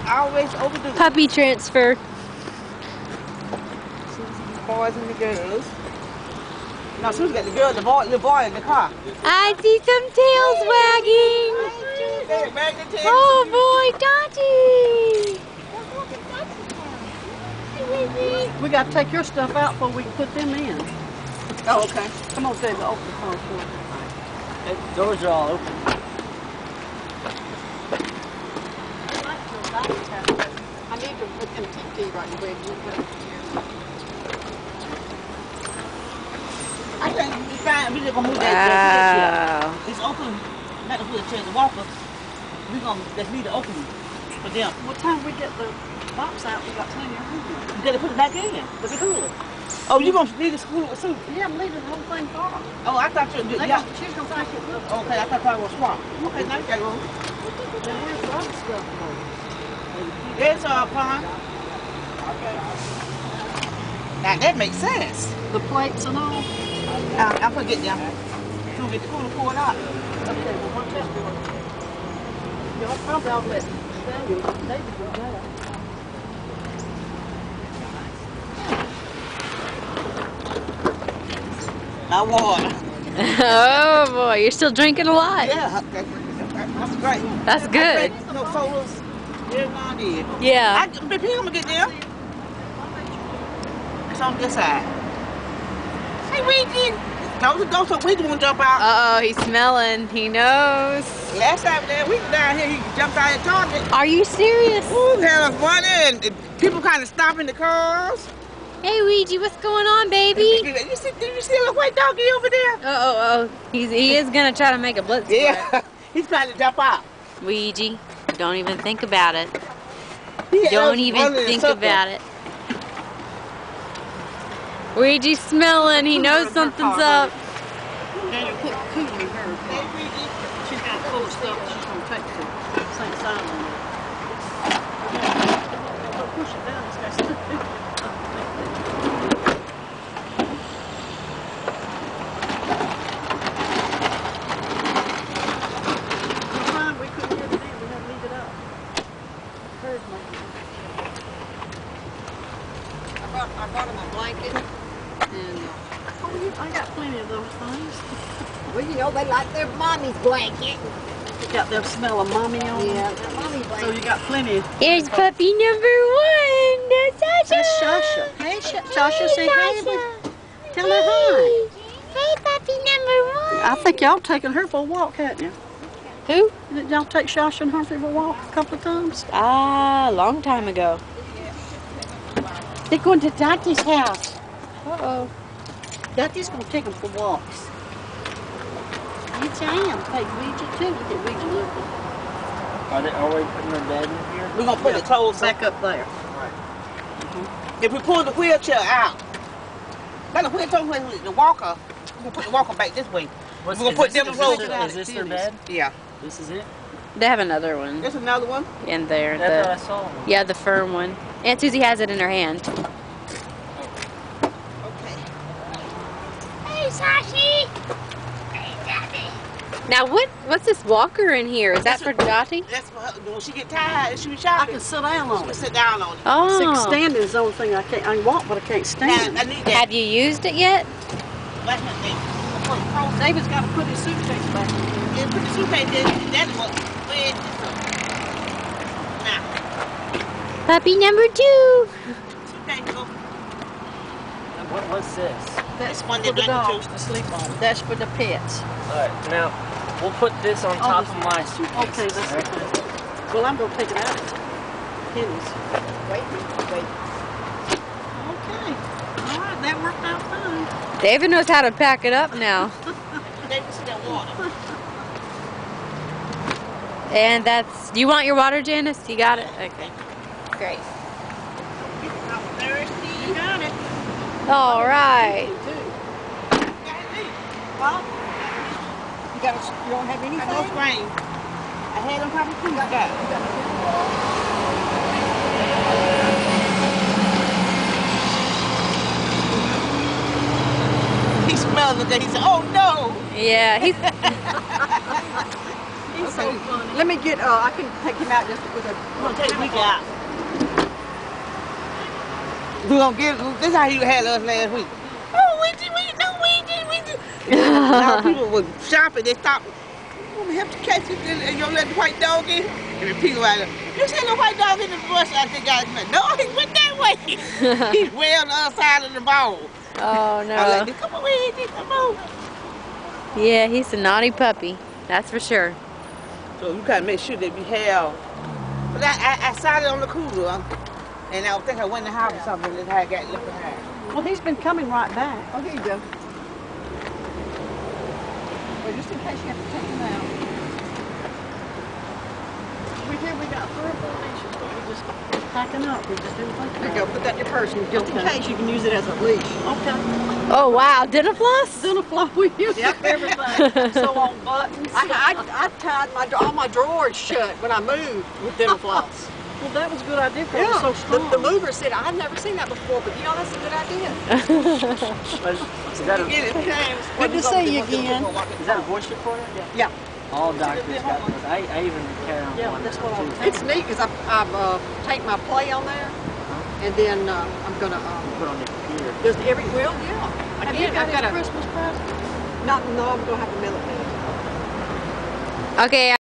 always overdo it. Puppy transfer. Boys and the girls. No, Susie got the girl, the boy in the car. I see some tails wagging. Oh boy, Dottie. We got to take your stuff out before we can put them in. Oh, okay. Come on, David, open the car for us. The doors are all open. I need to put them TT right away. I think we fine. We just gonna move that Wow. chair. It's open. Not to put the chair in the walker. We gonna just leave the opening for them. What time we get the box out, we got plenty of room. You gotta put it back in with the cooler. Oh, you gonna leave the school with Susie? Yeah, I'm leaving the whole thing for her. Oh, I thought you. Yeah. She's gonna take it with her. Okay, I thought I was swamp. Okay, now you got room. Then where's the other stuff for? There's our pond. Now that makes sense. The plates and all? I'm gonna get them. So get the cooler poured out. Okay, well, watch out for it. Y'all probably ought to let Daniel, David go there. I water. Oh boy, you're still drinking a lot. Yeah, that's great. That's good. No sodas. Yeah, did. Yeah. I'm gonna get them. It's on this side. Hey, Weigi. Close the door so Weigi won't jump out. Uh oh, he's smelling. He knows. Last time there, we down here, he jumped out and target. Are you serious? Ooh, hell of fun, and people kind of stopping the cars. Hey, Weigi, what's going on, baby? Did you see a little white doggy over there? Oh. He is gonna try to make a blitz. Yeah, he's trying to jump out. Weigi, don't even think about it. Yeah, Don't even think about it. Weigi's smelling. He knows something's up. Daniel, put cooler in her. She's got full of stuff she's gonna take to St. Simon. Don't push it down. It's got stuff. We couldn't get it in. We had to leave it up. I brought him a blanket. And, I got plenty of those things. Well, you know, they like their mommy's blanket. You got their smell of mommy on them. Yeah, their mommy So blanket. you got plenty. Here's puppy number 1. That's Sasha. That's Sasha. Hey, Sasha, say hi. Tell her hi. Hey, puppy number 1. I think y'all taken her for a walk, hadn't you? Who? Didn't y'all take Sasha and Humphrey for a walk a couple of times? Ah, long time ago. They're going to Dottie's house. Uh-oh. Dottie's going to take them for walks. Yes, I am. Take Weigi too. Look at Weigi looking. Are they already putting their bed in here? We're gonna put the clothes back up there. If we pull the wheelchair out, not the wheelchair, the walker, we're gonna put the walker back this way. We're gonna put them clothes out. Is this their bed? Yeah. This is it? They have another one There's another one. in there. That's what I saw. Yeah, the firm one. Aunt Susie has it in her hand. Okay. Hey, Sashi! Hey, Dottie! Now, what's this walker in here? Is that for Dottie? That's for her. When she get tired, she be I shopping. can sit down on She can it. sit down on it. Oh. Standing is the only thing I can't. I can walk, but I can't stand. I need that. Have you used it yet? Like her thing. Put the clothes. David's got to put his suitcase back in here. Yeah, put the suitcase in. That's what. Where now. Puppy number 2. Suitcase go. What's this? This one for that the got dogs to sleep on. That's for the pets. Alright, now we'll put this on top of my suitcase. Okay, that's okay. Well, I'm going to take it out. Pennies. Wait. Okay. All right, that worked out fine. David knows how to pack it up now. They can see that water. And that's... Do you want your water, Janice? You got it? Okay. Great. I'm thirsty. You got it. All right. Well, you don't have I anything? no sprain. I had them probably too. I got it. He smelled it. He said, "Oh no!" Yeah, he's... He's so funny. Let me get, I can take him out just with a... I'm gonna take Weigi out. We're gonna get, this is how he had us last week. Oh, Weigi. Now people were shopping, they stopped. I'm gonna have to catch you and you let the white dog in. And the people out there, you see the white dog in the bush? I think I went, no, he went that way. He's way on the other side of the ball. Oh no. I was like, come on, Weigi, come on. Yeah, he's a naughty puppy. That's for sure. So you gotta make sure that we have. But I saw it on the cooler, and I think I went in the house or something, and that's how I got left behind. Well, he's been coming right back. Oh, here you go. Well, just in case you have to take him out. We got 3 or 4 leashes, but we just packing up. We just didn't think There you about go, put that in your purse, and just in case you can use it as a leash. Okay. Oh wow, dental floss? Dental floss, we use Yep, everything. So on buttons. I tied all my drawers shut when I moved with dental floss. Well, that was a good idea because it was so strong. The mover said, I've never seen that before, but you know, that's a good idea. Is that a, Good to see you again. is that a voice recorder? Yeah. All doctors got this. I even carry on Yeah, one. that's what I'm It's neat because I've take my play on there, and then I'm gonna Put on the computer. just every yeah. Have you got I've got a Christmas present? no, I'm gonna have to mail it to you. Okay.